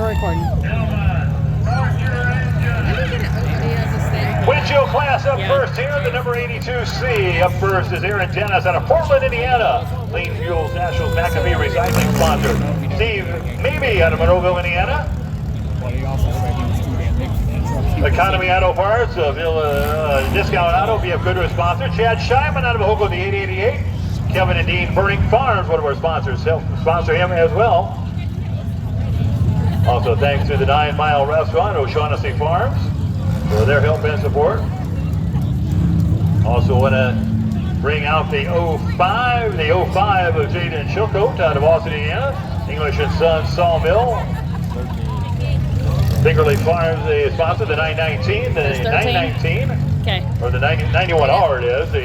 we're recording. Windshield class up first here, the number 82C. Up first is Aaron Dennis out of Portland, Indiana. Clean Fuels National McAfee Recycling sponsor. Steve Maybe out of Monroeville, Indiana. Economy Auto Parts, Discount Auto, BF Goodrich sponsor. Chad Scheinman out of Hoagland, the 888. Kevin and Dean Burning Farms, one of our sponsors, help sponsor him as well. Also thanks to the 9 Mile Restaurant, O'Shaughnessy Farms, for their help and support. Also want to bring out the 05 of Jaden Chilcote out of Austin, Indiana. English and Sons Sawmill. Biggerly Farms, the sponsor, the 919, the 919. Okay. Or the 91R it is, the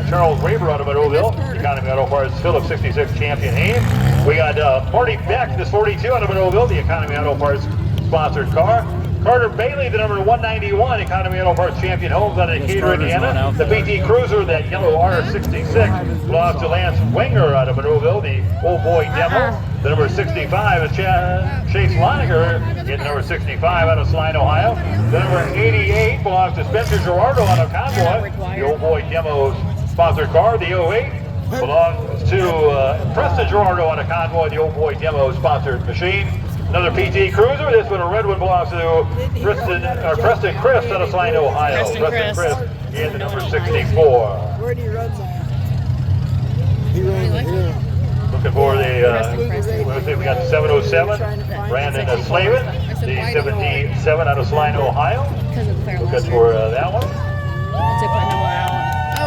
Charles Raber out of Monroeville, Economy Auto Parts, Phillips 66 Champion Haynes. We got Marty Beck, this 42 out of Monroeville, the Economy Auto Parts sponsored car. Carter Bailey, the number 191, Economy Auto Parts Champion Homes out of Decatur, Indiana. The PT Cruiser, that yellow R66, belongs to Lance Wenger out of Monroeville, the old boy demo. The number 65 is Chase Loniger, in number 65 out of Saline, Ohio. The number 88 belongs to Spencer Gerardo out of Convoy, the old boy demo sponsored car. The 08 belongs to Preston Gerardo out of Convoy, the old boy demo sponsored machine. Another PT Cruiser. This one, a red one, belongs to Preston Chris out of Saline, Ohio. Preston Chris in the number 64. Where do you run that? He runs here. Looking for the, we got the 707, Brandon Slavin, the 77 out of Saline, Ohio. Looking for that one. Oh,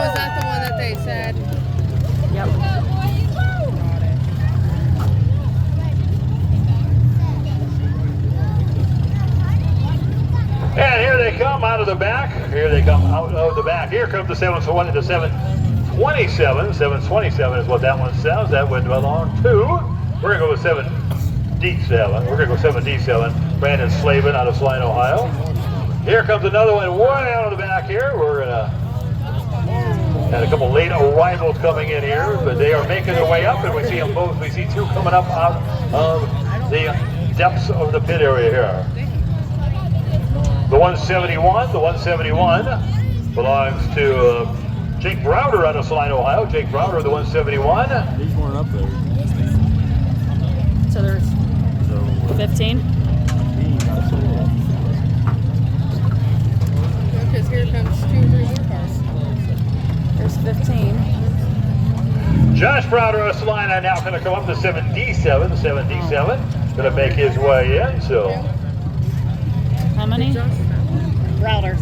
is that the one that they said? Yep. And here they come out of the back. Here they come out of the back. Here comes the 727. 727 is what that one says. That would belong to. We're going to go with 7D7. We're going to go 7D7. Brandon Slavin out of Saline, Ohio. Here comes another one way out of the back here. We're going to had a couple late arrivals coming in here, but they are making their way up, and we see them both. We see two coming up out of the depths of the pit area here. The 171 belongs to Jake Browder out of Saline, Ohio. Jake Browder, the 171. These weren't up there. So there's 15. Because here comes 2 cruiser cars. There's 15. Josh Browder out of Saline now going to come up to 7D7. 7D7 going to make his way in. So How many? Routers.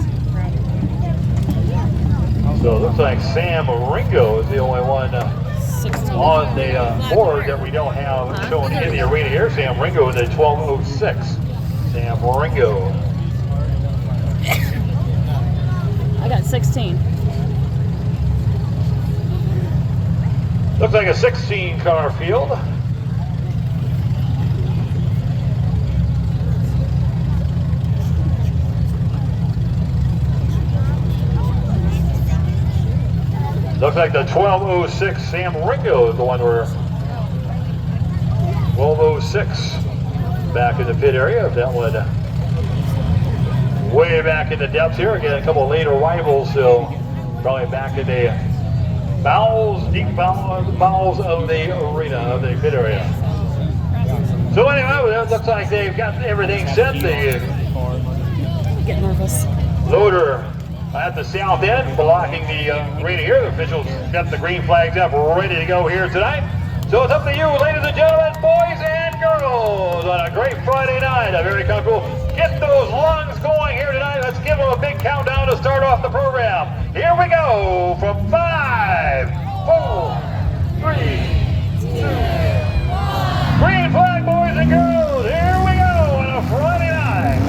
So it looks like Sam Ringo is the only one on the board that we don't have shown in the arena here. Sam Ringo in the 1206. Sam Ringo. I got 16. Looks like a 16 car field. Looks like the 1206 Sam Ringo is the one we're 1206 back in the pit area. If that one way back in the depths here. Again, a couple of late arrivals, so probably back in the deep bowels of the arena, of the pit area. So anyway, it looks like they've got everything set. The Get nervous. loader at the south end, blocking the arena here. The officials got the green flags up, ready to go here tonight. So it's up to you, ladies and gentlemen, boys and girls, on a great Friday night. I'm very comfortable. Get those lungs going here tonight. Let's give them a big countdown to start off the program. Here we go from 5, 4, 3, 2, 1. Green flag, boys and girls. Here we go on a Friday night.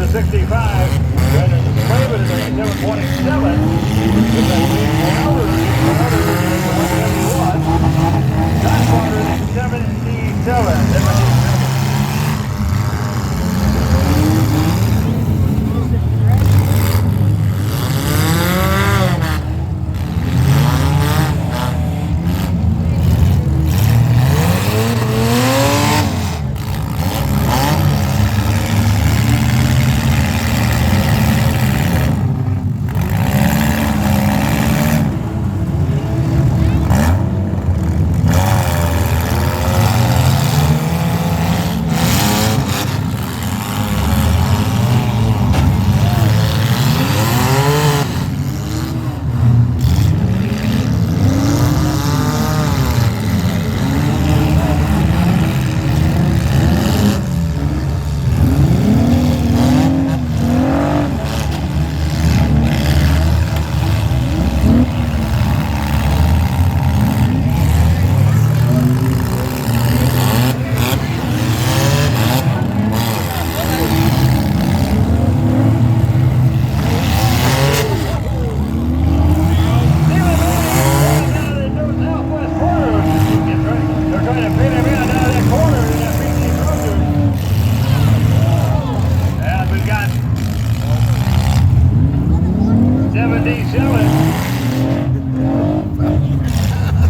the 65. Brandon Slavin is at 727. With that big Crowder is 171. Josh Carter is 77.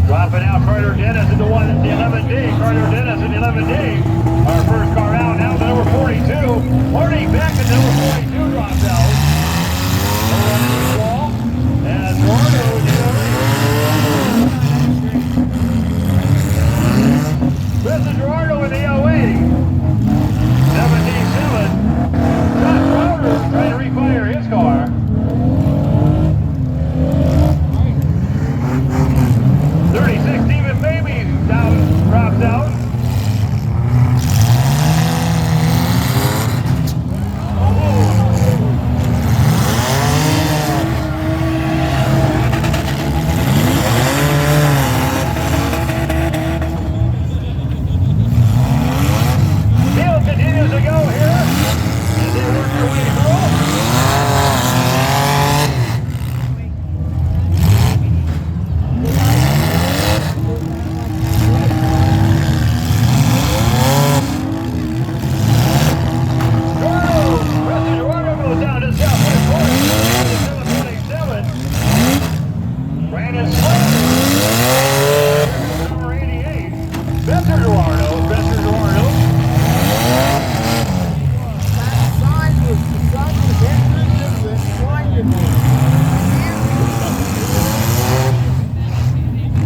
Dropping out Carter Dennis in the 11D. Carter Dennis in the 11D. Our first car out now to number 42. Marty Beck at number 42 drops out. And Eduardo Chris Eduardo in the 08. 77. Josh Crowder trying to refire his car. 36, Stephen Baby drops out. Field continues to go here as they work their way through.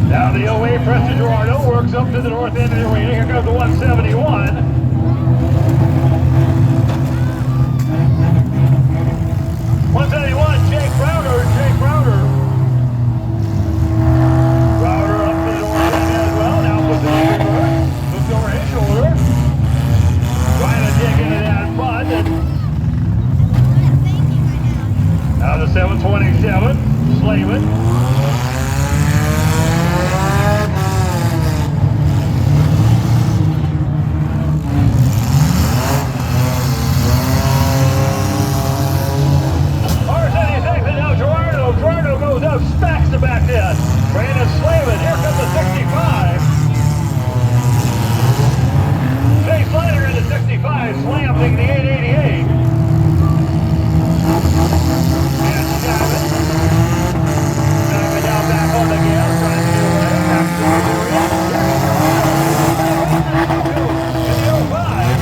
Now the 08 Preston Eduardo works up to the north end of the arena. Here comes the 171. 171, Jake Crowder. Crowder up to the north end as well. Now puts it in reverse. Looks over his shoulder. Trying to dig into that mud. Now the 727, Slavin. Gerardo goes up, stacks the back end. Brandon Slavin, here comes the 65. Jay Slider in the 65, slamming the 888. And Shavin. Backing down back on the gas, trying to get away. Back to the in the 05,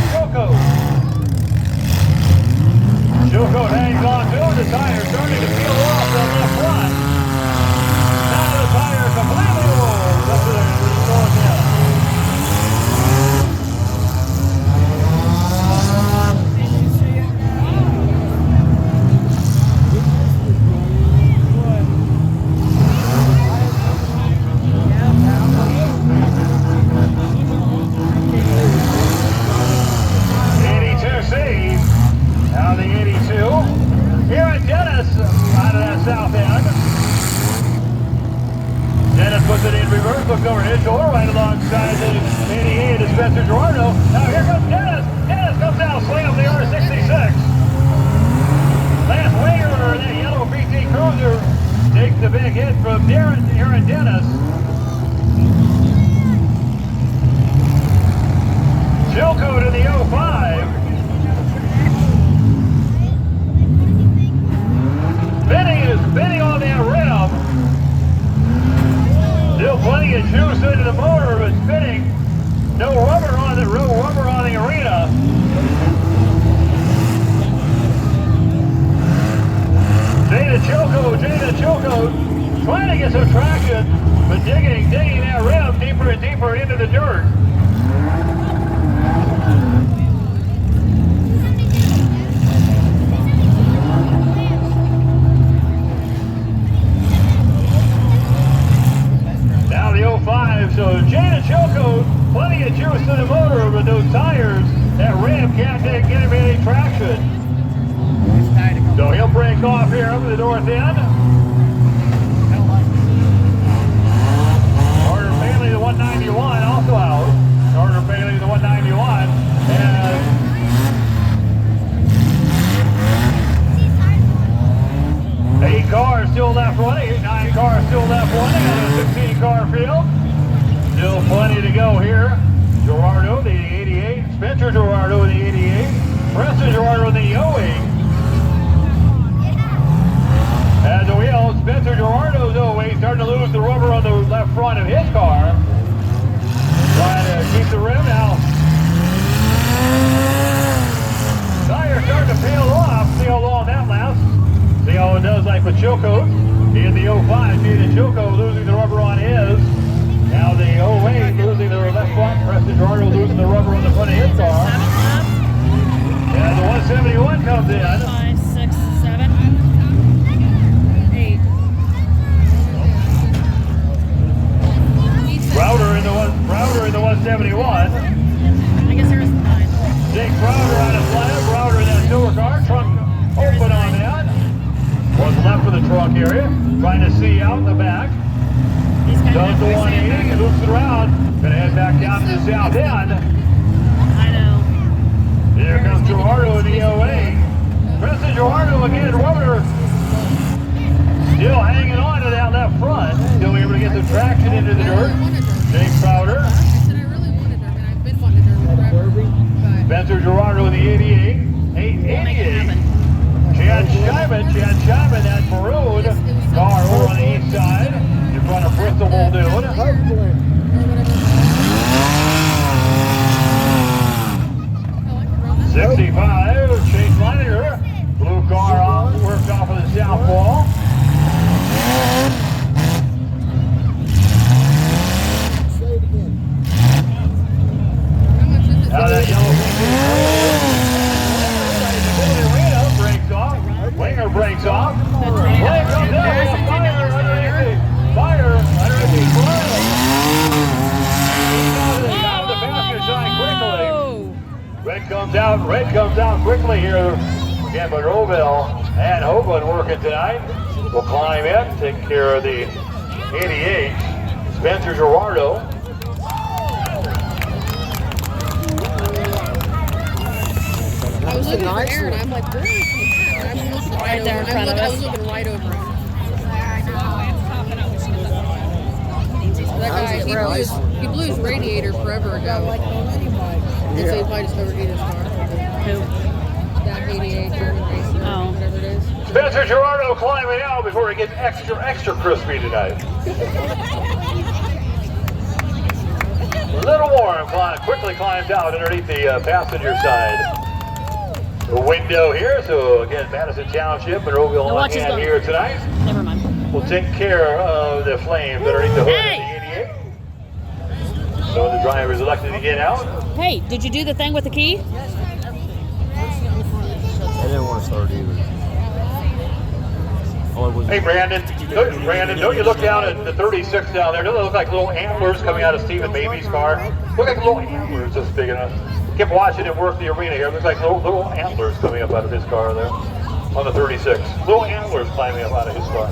Shoko hangs on to the tire, starting to peel off the left front. Now the tire completely rolls up to the north end. Now the 82. Here at Dennis, out of that south end. Dennis puts it in reverse, looks over his shoulder, right alongside the 88 is Spencer Gerardo. Now here comes Dennis. Dennis comes down, slams the R66. a big hit from Aaron Dennis. Chilcoot in the 05. Spinning on that rim. Still plenty of juice into the motor, but spinning. No rubber on the arena. Jada Chilcoot trying to get some traction, but digging that rim deeper and deeper into the dirt. Now the 05, so Jada Chilcoot, plenty of juice in the motor, but those tires, that rim can't get him any traction. So he'll break off here up to the north end. Carter Bailey, the 191, also out. Carter Bailey, the 191. And 8 cars still left running, 9 cars still left running on a 16-car field. Still plenty to go here. Gerardo, the 88. Spencer Gerardo, the 88. Preston Gerardo, the 08. At the wheel, Spencer Gerardo's 08 starting to lose the rubber on the left front of his car. Trying to keep the rim now. Tire starting to peel off. See how long that lasts. See how it does like with Chilcoot. He in the 05, Jada Chilcoot losing the rubber on his. Now the 08 losing the left front. Preston Gerardo losing the rubber on the front of his car. And the 171 comes in. 5, 6, 7, 8. Browder in the 171. I guess there is 9. Jake Browder on his left. Browder in that silver car. Trunk open on that. What's left of the trunk area. Trying to see out in the back. Does the 180 and loops it around. Gonna head back down to the south end. I know. Here comes Gerardo in the 08. Preston Gerardo again, rubber. Still hanging on to that left front. Still able to get some traction into the dirt. Jake Crowder. I said I really wanted her, and I've been wanting her forever. But Spencer Gerardo in the 88. 88. Chad Scheiman, that maroon car over on the east side. In front of Bristol Muldoon. or whatever. 65, Chase Leininger. Blue car off, worked off of the south wall. Say it again. How much is it? Now that yellow arena breaks off. Winger breaks off. Play comes out with a fire underneath the fire. Out of the basket side quickly. Red comes out quickly here. Again, Monroeville and Hoagland working tonight. Will climb in, take care of the 88. Spencer Gerardo. I was looking for Aaron. I'm like, where is he? I'm looking Right there in front of I us. was looking right over him. That guy, he blew his radiator forever ago. And so he probably just overheated his car. Who? That 88 German racer, Oh. whatever it is. Spencer Gerardo climbing out before he gets extra crispy tonight. A little warm, quickly climbs out underneath the passenger side. The window here, so again, Madison Township, Monroeville on hand here tonight. Never mind. We'll take care of the flames underneath the hood of the 88. Some of the drivers elected to get out. Hey, did you do the thing with the key? I didn't want to start either. Hey Brandon, don't you look down at the 36 down there? Don't they look like little antlers coming out of Stephen Baby's car? Look like little antlers just big enough. Kept watching him work the arena here. Looks like little antlers coming up out of his car there on the 36. Little antlers climbing up out of his car.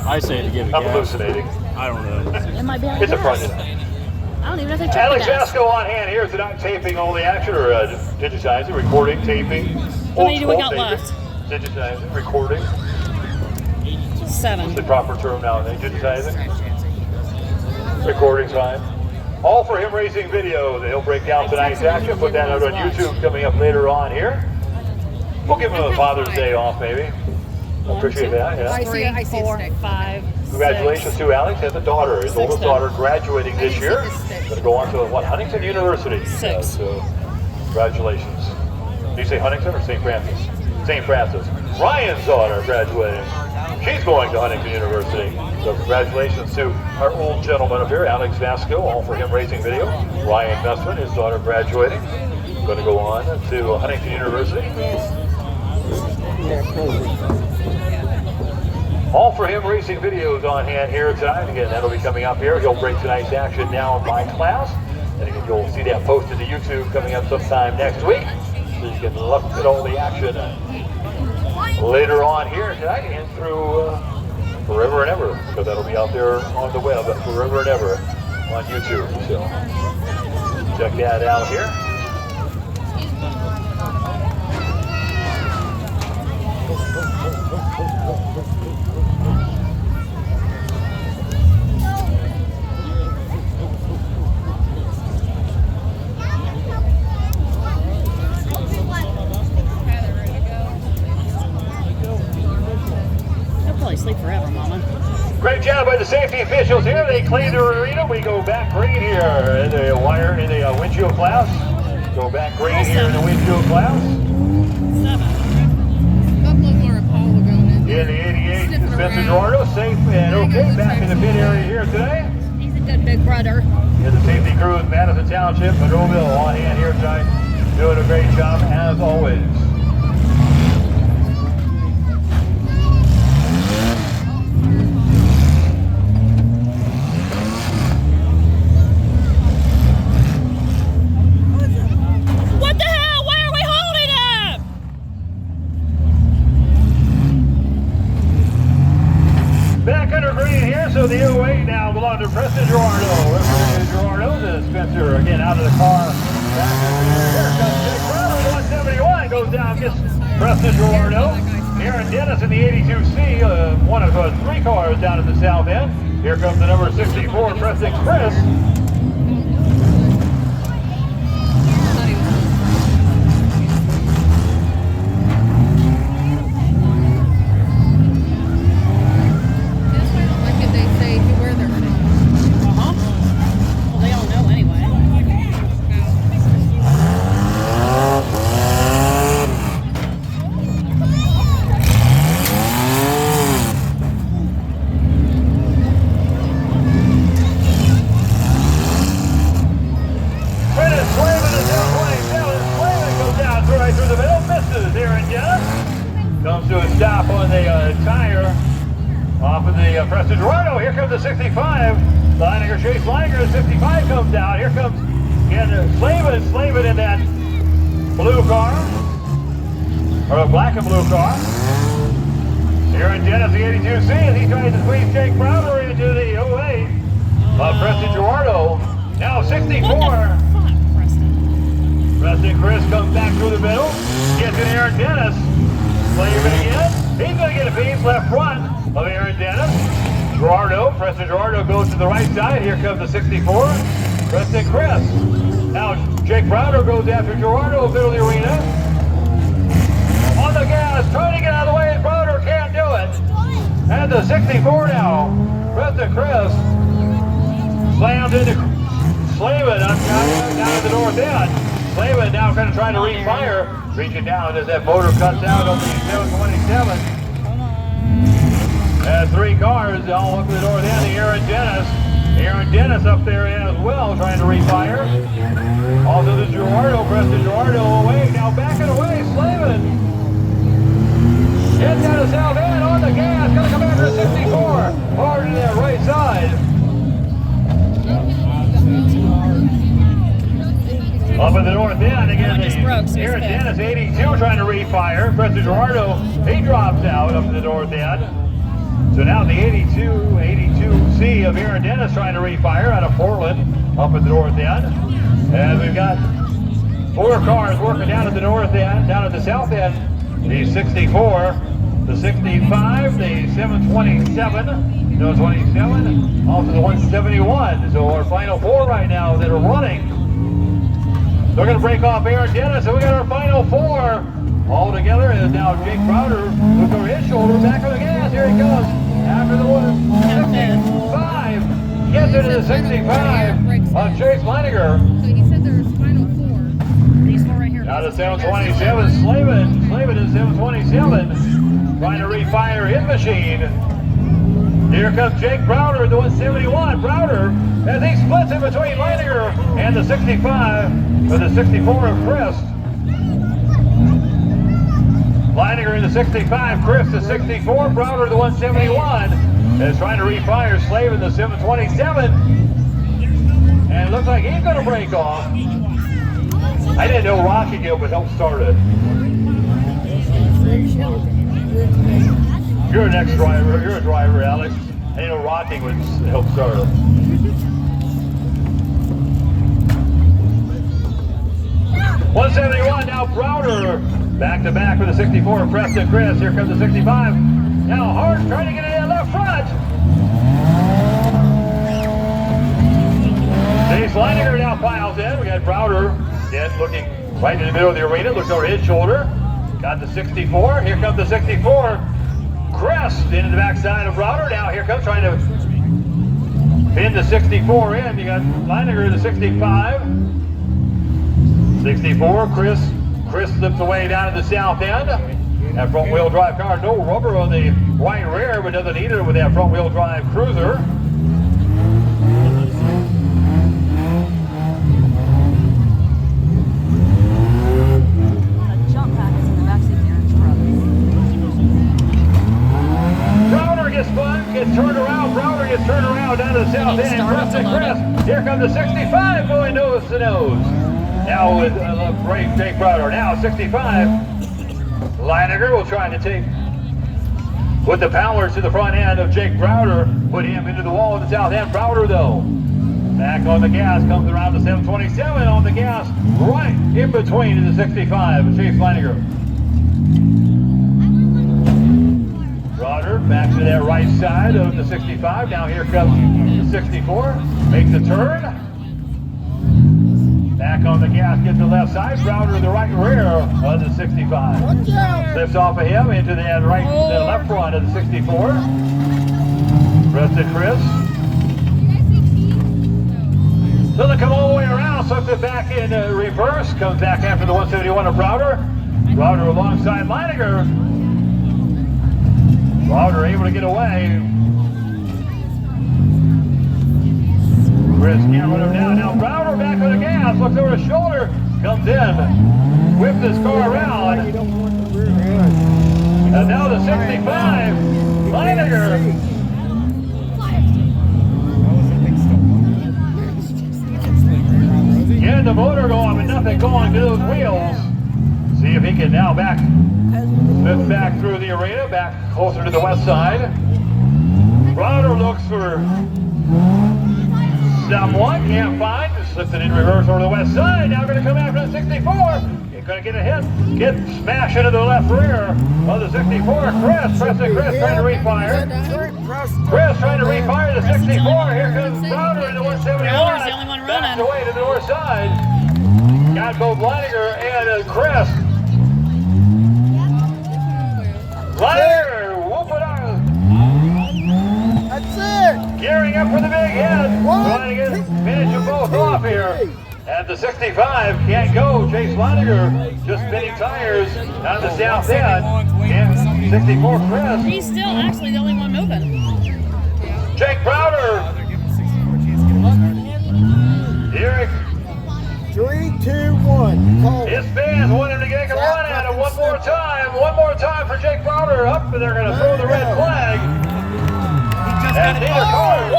I say to give it I'm gas. hallucinating. I don't know. It might be on It's a gas. Friday. I don't even know if they checked Alex the gas. Vasco on hand here tonight, taping all the action, or digitizing, recording, taping. How many do we got taping, left? Digitizing, recording. 7. What's the proper term now? Digitizing? Recording time. All for him racing video that he'll break down tonight's action. Put that out on YouTube coming up later on here. We'll give him a Father's Day off, maybe. Appreciate that, yeah. 3, 4, 5. Congratulations 6. to Alex. Has a daughter, his oldest daughter, graduating this year. Going to go on to what, Huntington University. 6. So, congratulations. Did you say Huntington or St. Francis? St. Francis. Ryan's daughter graduating. She's going to Huntington University. So congratulations to our old gentleman up here, Alex Vasco, all for him racing video. Ryan Messman, his daughter graduating. Going to go on to Huntington University. All for him racing videos on hand here tonight. Again, that'll be coming up here. He'll break tonight's action down by class. And again, you'll see that posted to YouTube coming up sometime next week. So you can look at all the action later on here tonight and through forever and ever. So that'll be out there on the web forever and ever on YouTube. So check that out here. Sleep forever, Mama. Great job by the safety officials here. They cleaned the arena. We go back green here in the windshield class. Go back green here in the windshield class. 7. Couple of more Apollo going in. In the 88, Spencer Gerardo, safe and okay. Back in the pit area here today. He's a good big brother. Yeah, the safety crew in Madison Township, Monroeville, on hand here tonight. Doing a great job as always. So the 08 now belongs to Preston Gerardo. Gerardo, the Spencer again out of the car. Back here comes Jake Brown. 171 goes down, gets Preston Gerardo. Aaron Dennis in the 82C, one of 3 cars down at the south end. Here comes the number 64, Preston Chris. Comes to a stop on the tire off of the Preston Gerardo. Here comes the 65. Leininger, Chase Leininger, the 65 comes down. Here comes again Slavin in that blue car, or the black and blue car. Aaron Dennis, the 82C, as he tries to squeeze Jake Browder into the 08. Preston Gerardo, now 64. Preston Chris comes back through the middle, gets in Aaron Dennis. Slavin again. He's going to get a piece left front of Aaron Dennis. Gerardo, Preston Gerardo goes to the right side. Here comes the 64. Preston Chris. Now Jake Browder goes after Gerardo, middle of the arena. On the gas, trying to get out of the way. Browder can't do it. And the 64 now. Preston Chris slams into Slavin down at the north end. Slavin now kind of trying to refire. Reaching down as that motor cuts out on the 727. Has 3 cars all up to the north end. Aaron Dennis up there as well, trying to refire. Also the Gerardo, Preston Gerardo away, now backing away, Slavin. Heads down the south end on the gas, gonna come after the 64. Hard to that right side. Up at the north end again, Aaron Dennis, 82, trying to refire. Preston Gerardo, he drops out up at the north end. So now the 82C of Aaron Dennis trying to refire out of Portland up at the north end. And we've got 4 cars working down at the north end, down at the south end. The 64 the 65, the 727, no 27, off to the 171. So our final four right now that are running. They're going to break off Aaron Dennis, and we got our final four all together. And now Jake Crowder with over his shoulder, back on the gas. Here he goes. After the 65, gets into the 65 on Chase Leininger. So he said there's final four. These four right here. Now the 727, Slavin is 727, trying to refire his machine. Here comes Jake Browder at the 171. Browder, as he splits in between Leininger and the 65, or the 64 of Chris. Leininger in the 65, Chris the 64, Browder the 171 is trying to refire Slavin the 727. And it looks like he's going to break off. I didn't know Rocky Gill would help start it. You're an ex-driver. You're a driver, Alex. I didn't know Rocky would help start it. '171 now Browder back to back with the 64 Preston Chris. Here comes the 65. Now Hart trying to get it in left front. Chase Leininger now piles in. We got Browder again looking right in the middle of the arena. Looks over his shoulder. Got the 64. Here comes the 64. Crest into the backside of Browder. Now here comes trying to pin the 64 in. You got Leininger in the 65. 64, Chris slips away down to the south end. That front wheel drive car, no rubber on the right rear, but doesn't need it with that front wheel drive cruiser. Jump pack is in the backseat there. Browder gets spun, gets turned around. Browder gets turned around down to the south end. Chris. Here comes the 65 going nose to nose. Now with Jake Browder. Now 65. Leininger will try to put the power to the front end of Jake Browder. Put him into the wall at the south end. Browder though, back on the gas, comes around the 727 on the gas, right in between the 65 and Chase Leininger. Browder back to that right side of the 65. Now here comes the 64. Makes the turn. Back on the gas, gets the left side. Browder the right rear of the 65. Slips off of him into the left front of the 64. Preston Chris. Doesn't come all the way around, slips it back in reverse. Comes back after the 171 of Browder. Browder alongside Leininger. Browder able to get away. Chris can't run him down. Now Browder back on the gas, looks over his shoulder, comes in, whips this car around. And now the 65, Leininger. Getting the motor going, but nothing going to those wheels. See if he can now flip back through the arena, back closer to the west side. Browder looks for someone, can't find, just slips it in reverse over the west side. Now going to come after the 64. He's going to get a hit, get smashed into the left rear of the 64. Preston Chris trying to refire. Chris trying to refire the 64. Here comes Browder in the 171. Browder's the only one running. Backs away to the north side. Got both Leininger and Chris. Leininger, whoop it out. That's it. Gearing up for the big hit. Trying to finish them both off here. At the 65, can't go. Chase Leininger just spinning tires down the south end. And 64 Chris. He's still actually the only one moving. Jake Browder. Eric. 3, 2, 1. Call. His fans want him to get a run at it one more time. One more time for Jake Browder. Up, and they're going to throw the red flag. And neither car